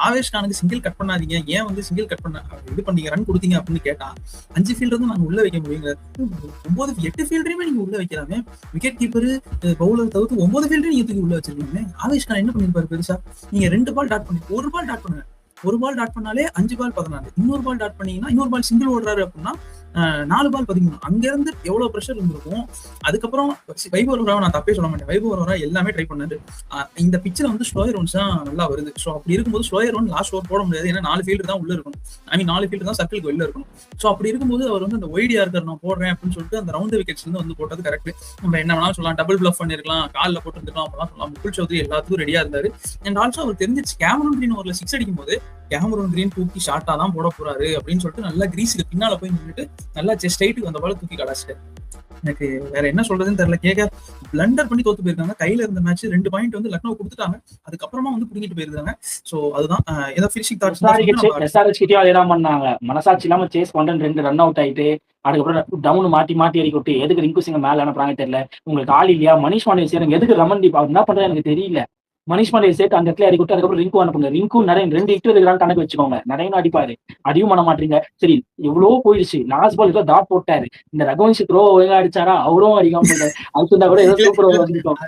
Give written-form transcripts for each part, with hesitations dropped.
Avesh கானுக்கு single cut பண்ணாதீங்க, ஏன் வந்து சிங்கிள் கட் பண்ண இது பண்ணீங்க, ரன் கொடுத்தீங்க அப்படின்னு கேட்டா 5 ஃபீல்டர் தான் நாங்க உள்ள வைக்க முடியுங்க. 8 ஃபீல்டரையுமே நீங்க உள்ள வைக்கலாமே, விக்கெட் கீப்பர் பவுலர் தவிர்த்து 9 ஃபீல்டரையும் நீங்க தூக்கி உள்ள வச்சிருக்கீங்க. ஆவேஷ் கான் என்ன பண்ணிருப்பாரு பெருசா? நீங்க 2 பால் டாட் பண்ணி 1 பால் டாட் பண்ணுங்க, 1 பால் டாட் பண்ணாலே 5 பால் 14, இன்னொரு பால் டாட் பண்ணீங்கன்னா இன்னொரு பால் சிங்கிள் ஓடுறாரு அப்படின்னா 4 பால் 13. அங்க இருந்து எவ்வளவு பிரஷர் இருந்திருக்கும். அதுக்கப்புறம் வைபவ் ஓவரா நான் தப்பே சொல்ல மாட்டேன், வைபவ் ஓவரா எல்லாமே ட்ரை பண்ணாரு. இந்த பிச்சில் வந்து ஸ்லோயர் ரவுண்ட்ஸ் தான் நல்லா வருது. ஸோ அப்படி இருக்கும்போது ஸ்லோயர் ரவுண்ட் லாஸ்ட் ஓவர் போட முடியாது, ஏன்னா 4 ஃபீல்டர் தான் உள்ள இருக்கணும், 4 ஃபீல்டர் தான் சர்க்கிளுக்கு வெளில இருக்கணும். ஸோ அப்படி இருக்கும்போது அவர் வந்து அந்த ஒய்டியா இருக்காரு நான் போடுறேன் அப்படின்னு சொல்லிட்டு அந்த ரவுண்ட் விக்கெட்ஸ் வந்து போட்டது கரெக்ட். நம்ம என்ன வேணாலும் சொல்லலாம், டபுள் பிளஃப் பண்ணிருக்கலாம், காலில் போட்டுருக்கலாம், அப்பெல்லாம் சொல்லலாம். முகுல் சௌத்ரி எல்லாத்துக்கும் ரெடியா இருந்தாரு. அண்ட் ஆல்சோ அவர் தெரிஞ்சிச்சு கேமரூன் கிரீன் ஓவர்ல 6 அடிக்கும் போது கேமரூன் கிரீன் தூக்கி ஷார்ட்டா தான் போட போறாரு அப்படின்னு சொல்லிட்டு நல்லா கிரீஸுக்கு பின்னால போய் நின்றுட்டு நல்லா ஸ்ட்ரைட்டுக்கு அந்த பால தூக்கி கடாச்சிட்டாரு. எனக்கு வேற என்ன சொல்றதுன்னு தெரியல. கேட்க பிளண்டர் பண்ணி தோத்து போயிருக்காங்க. கையில இருந்த மேட்ச் 2 பாயிண்ட் வந்து லக்னோ கொடுத்துட்டாங்க, அதுக்கப்புறமா வந்து புடிங்கிட்டு போயிருக்காங்க. சோ அதுதான் ஏதோ ஃபினிஷிங் தாட்ஸ். எஸ்ஆர்ஹெச் கிட்டயும் அதேதான் பண்ணாங்க, மனசாட்சி இல்லாம சேஸ் பண்றேன் 2 ரன் அவுட் ஆயிட்டு அதுக்கப்புறம் டவுன் மாட்டி எறி கொட்டு எதுக்கு ரிங்கு சிங்க மேல அனுப்புறாங்க தெரியல. உங்களுக்கு ஆள் இல்லையா, மணிஷ் பாண்டிய சேருங்க, எதுக்கு ரமன்தீப் அவர் என்ன பண்றது எனக்கு தெரியல. மணிஷ் பாண்டிய சேர்த்து அந்த இடத்துல இறக்கி விட்டு அதுக்கப்புறம் ரிங்கு அனுப்புங்க. ரிங்கு நரேன் 2 விக்கெட் எடுக்கிறான்னு கணக்கு வச்சுக்கோங்க, நரேன் அடிப்பாரு, அடியும் பண்ண மாட்டீங்க. சரி எவ்வளவோ போயிடுச்சு, லாஸ்ட் பால் ஏதோ டாட் போட்டாரு, இந்த ரகுவன்ஷ் த்ரோ ஒழுங்கா அடிச்சாரா, அவரும் அடிக்காம போட்டாரு. அதுக்கு கூட ஏதோ சூப்பர் ஓவர் வந்துட்டோம்.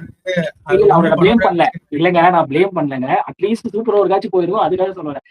அவரை பிளேம் பண்ணல, இல்லைங்க நான் பிளேம் பண்ணலங்க, அட்லீஸ்ட் சூப்பர் ஓவருக்காச்சும் போயிருவோம், அதுக்காக சொல்லுவேன்.